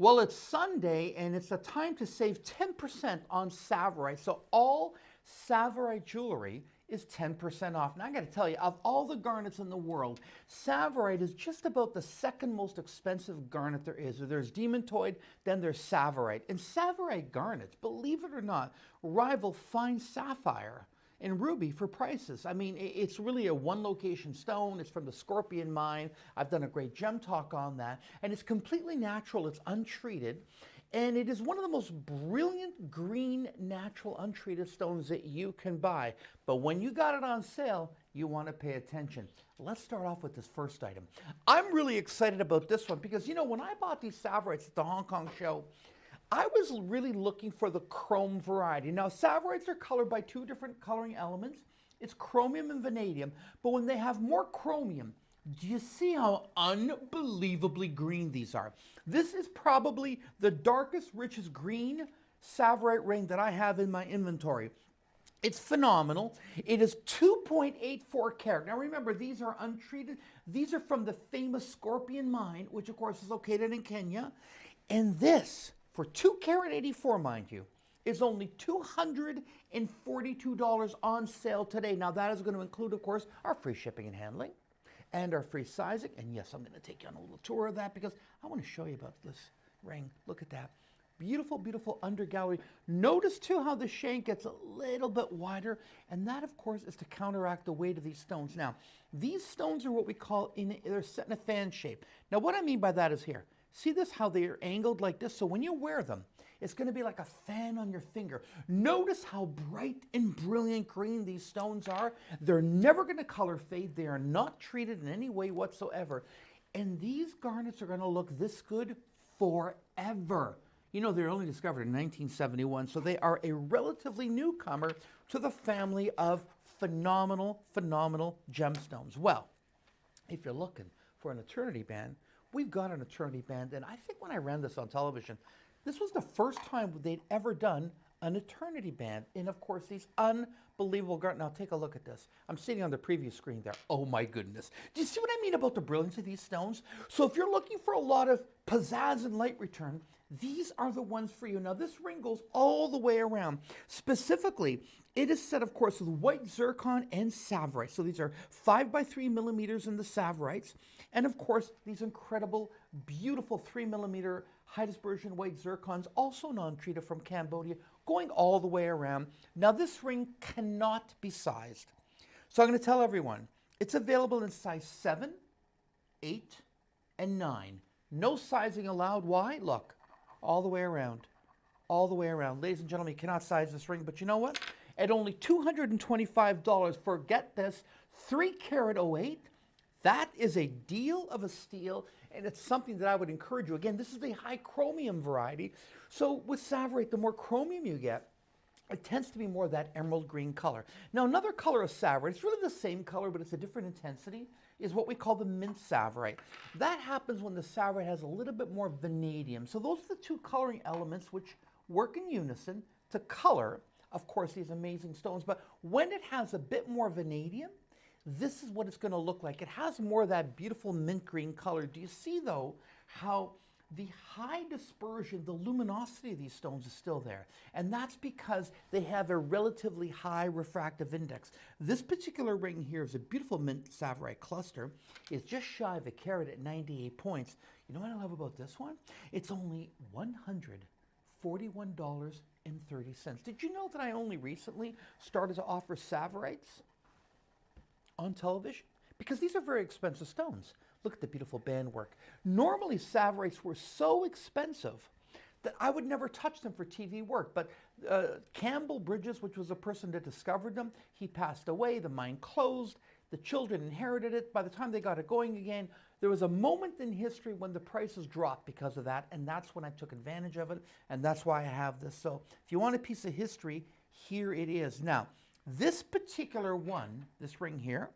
Well, it's Sunday, and it's a time to save 10% on Tsavorite. So all Tsavorite jewelry is 10% off. Now, I got to tell you, of all the garnets in the world, Tsavorite is just about the second most expensive garnet there is. There's demontoid, then there's Tsavorite. And Tsavorite garnets, believe it or not, rival fine sapphire and ruby for prices. I mean, it's really a one-location stone. It's from the Scorpion mine. I've done a great gem talk on that. And it's completely natural. It's untreated. And it is one of the most brilliant green, natural, untreated stones that you can buy. But when you got it on sale, you want to pay attention. Let's start off with this first item. I'm really excited about this one because, you know, when I bought these Tsavorites at the Hong Kong show, I was really looking for the chrome variety. Now, Tsavorites are colored by two different coloring elements. It's chromium and vanadium. But when they have more chromium, do you see how unbelievably green these are? This is probably the darkest, richest green Tsavorite ring that I have in my inventory. It's phenomenal. It is 2.84 carat. Now remember, these are untreated. These are from the famous Scorpion mine, which of course is located in Kenya. And this, for 2 carat 84, mind you, is only $242 on sale today. Now that is going to include, of course, our free shipping and handling and our free sizing. And yes, I'm going to take you on a little tour of that because I want to show you about this ring. Look at that. Beautiful, beautiful under gallery. Notice too how the shank gets a little bit wider, and that of course is to counteract the weight of these stones. Now, these stones are what we call, they're set in a fan shape. Now what I mean by that is here. See this, how they are angled like this? So when you wear them, it's going to be like a fan on your finger. Notice how bright and brilliant green these stones are. They're never going to color fade. They are not treated in any way whatsoever. And these garnets are going to look this good forever. You know, they were only discovered in 1971, so they are a relatively newcomer to the family of phenomenal, phenomenal gemstones. Well, if you're looking for an eternity band, we've got an eternity band, and I think when I ran this on television, this was the first time they'd ever done an eternity band. And of course, these unbelievable garnets. Now take a look at this. I'm sitting on the preview screen there. Oh my goodness. Do you see what I mean about the brilliance of these stones? So if you're looking for a lot of pizzazz and light return, these are the ones for you. Now this ring goes all the way around. Specifically, it is set, of course, with white zircon and Tsavorite. So these are 5 by 3 millimeters in the Tsavorites. And of course, these incredible, beautiful 3 millimeter high dispersion white zircons, also non-treated from Cambodia, going all the way around. Now this ring cannot be sized. So I'm going to tell everyone, it's available in size 7, 8, and 9. No sizing allowed. Why? Look, all the way around. All the way around. Ladies and gentlemen, you cannot size this ring, but you know what? At only $225 for, get this, 3 carat 08, that is a deal of a steal, and it's something that I would encourage you. Again, this is the high chromium variety. So with Tsavorite, the more chromium you get, it tends to be more that emerald green color. Now, another color of Tsavorite, it's really the same color, but it's a different intensity, is what we call the mint Tsavorite. That happens when the Tsavorite has a little bit more vanadium. So those are the two coloring elements which work in unison to color, of course, these amazing stones. But when it has a bit more vanadium, this is what it's going to look like. It has more of that beautiful mint green color. Do you see, though, how the high dispersion, the luminosity of these stones is still there? And that's because they have a relatively high refractive index. This particular ring here is a beautiful mint Tsavorite cluster. It's just shy of a carat at 98 points. You know what I love about this one? It's only $141.30. Did you know that I only recently started to offer Tsavorites on television? Because these are very expensive stones. Look at the beautiful band work. Normally, Tsavorites were so expensive that I would never touch them for TV work. But Campbell Bridges, which was the person that discovered them, he passed away. The mine closed. The children inherited it. By the time they got it going again, there was a moment in history when the prices dropped because of that, and that's when I took advantage of it, and that's why I have this. So if you want a piece of history, here it is. Now, this particular one, this ring here,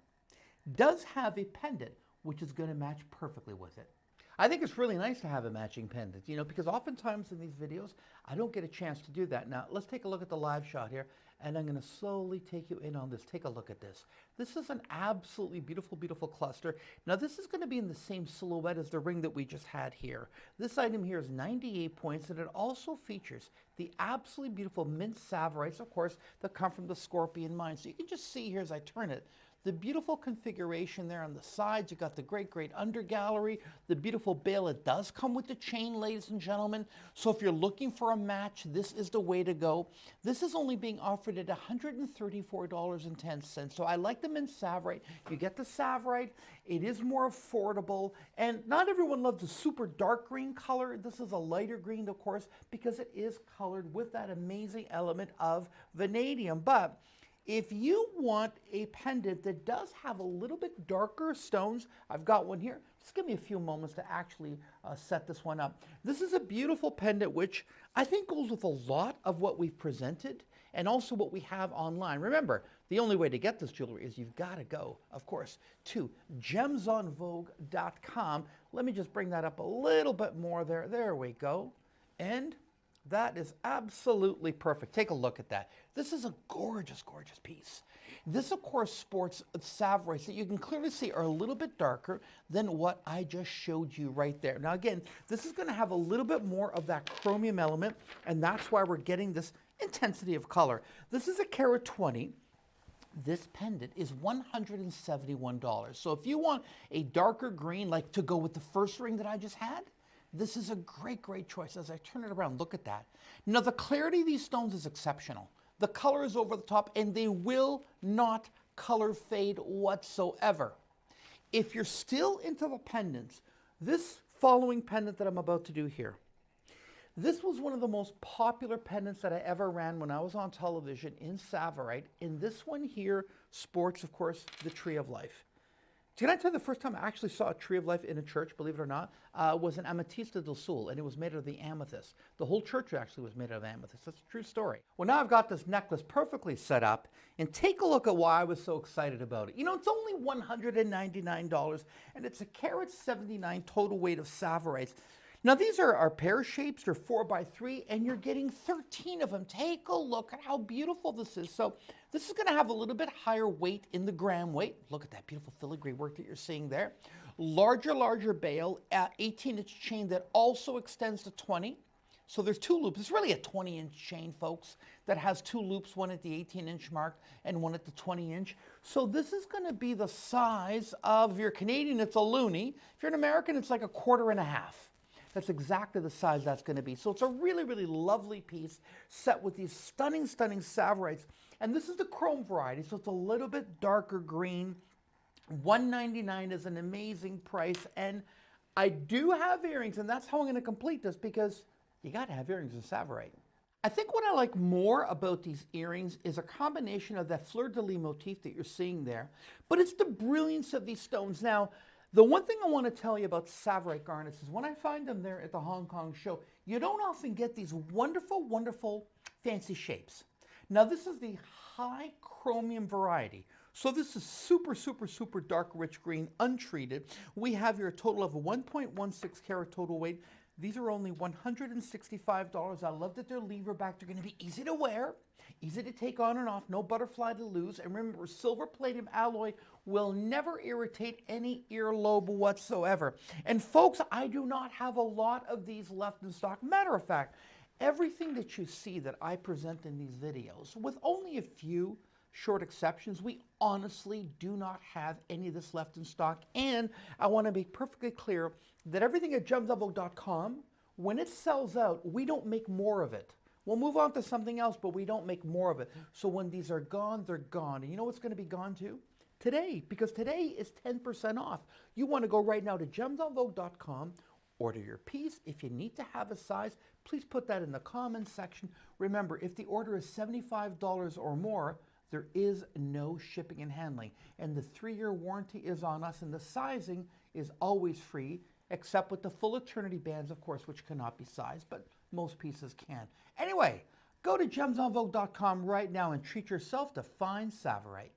does have a pendant, which is going to match perfectly with it. I think it's really nice to have a matching pendant, you know, because oftentimes in these videos, I don't get a chance to do that. Now, let's take a look at the live shot here. and I'm going to slowly take you in on this. Take a look at this. This is an absolutely beautiful, beautiful cluster. Now this is going to be in the same silhouette as the ring that we just had here. This item here is 98 points, and it also features the absolutely beautiful mint Tsavorites, of course, that come from the scorpion mine. So you can just see here as I turn it, the beautiful configuration there on the sides. You got the great, great undergallery, the beautiful bail. It does come with the chain, ladies and gentlemen. So if you're looking for a match, this is the way to go. This is only being offered at $134.10. So I like the mint Tsavorite. You get the Tsavorite. It is more affordable. And not everyone loves the super dark green color. This is a lighter green, of course, because it is colored with that amazing element of vanadium. But if you want a pendant that does have a little bit darker stones, I've got one here. Just give me a few moments to actually set this one up. This is a beautiful pendant which I think goes with a lot of what we've presented and also what we have online. Remember, the only way to get this jewelry is you've got to go, of course, to gemsonvogue.com. Let me just bring that up a little bit more there. There we go. And that is absolutely perfect. Take a look at that. This is a gorgeous, gorgeous piece. This, of course, sports Tsavorites that you can clearly see are a little bit darker than what I just showed you right there. Now, again, this is going to have a little bit more of that chromium element, and that's why we're getting this intensity of color. This is a carat 20. This pendant is $171. So if you want a darker green, like to go with the first ring that I just had, this is a great, great choice. As I turn it around, look at that. Now, the clarity of these stones is exceptional. The color is over the top, and they will not color fade whatsoever. If you're still into the pendants, this following pendant that I'm about to do here, this was one of the most popular pendants that I ever ran when I was on television in Tsavorite. And this one here sports, of course, the Tree of Life. Can I tell you the first time I actually saw a Tree of Life in a church, believe it or not, was an Ametista del Sul, and it was made of the amethyst. The whole church actually was made of amethyst. That's a true story. Well, now I've got this necklace perfectly set up, and take a look at why I was so excited about it. You know, it's only $199, and it's a carat 79 total weight of Tsavorites. Now, these are our pear shapes. They're 4x3, and you're getting 13 of them. Take a look at how beautiful this is. So this is going to have a little bit higher weight in the gram weight. Look at that beautiful filigree work that you're seeing there. Larger bail, 18-inch chain that also extends to 20. So there's two loops. It's really a 20-inch chain, folks, that has two loops, one at the 18-inch mark and one at the 20-inch. So this is going to be the size of, if you're Canadian, it's a loonie. If you're an American, it's like a 1.25. That's exactly the size that's going to be. So it's a really, really lovely piece set with these stunning, stunning Tsavorites. And this is the chrome variety, so it's a little bit darker green. $199 is an amazing price. And I do have earrings, and that's how I'm going to complete this, because you got to have earrings in Tsavorite. I think what I like more about these earrings is a combination of that fleur-de-lis motif that you're seeing there, but it's the brilliance of these stones. Now, the one thing I want to tell you about Tsavorite garnets is when I find them there at the Hong Kong show, you don't often get these wonderful, wonderful fancy shapes. Now, this is the high chromium variety. So this is super, super, super dark, rich green, untreated. We have here a total of 1.16 carat total weight. These are only $165. I love that they're lever back. They're going to be easy to wear, easy to take on and off, no butterfly to lose. And remember, silver palladium alloy will never irritate any earlobe whatsoever. And folks, I do not have a lot of these left in stock. Matter of fact, everything that you see that I present in these videos, with only a few short exceptions, we honestly do not have any of this left in stock. And I want to be perfectly clear that everything at gemsonvogue.com, when it sells out, we don't make more of it. We'll move on to something else, but we don't make more of it. So when these are gone, they're gone. And you know what's going to be gone too? Today, because today is 10% off. You want to go right now to gemsonvogue.com, order your piece. If you need to have a size, please put that in the comments section. Remember, if the order is $75 or more, there is no shipping and handling. And the 3-year warranty is on us, and the sizing is always free, except with the full eternity bands, of course, which cannot be sized, but most pieces can. Anyway, go to gemsonvogue.com right now and treat yourself to fine Tsavorite.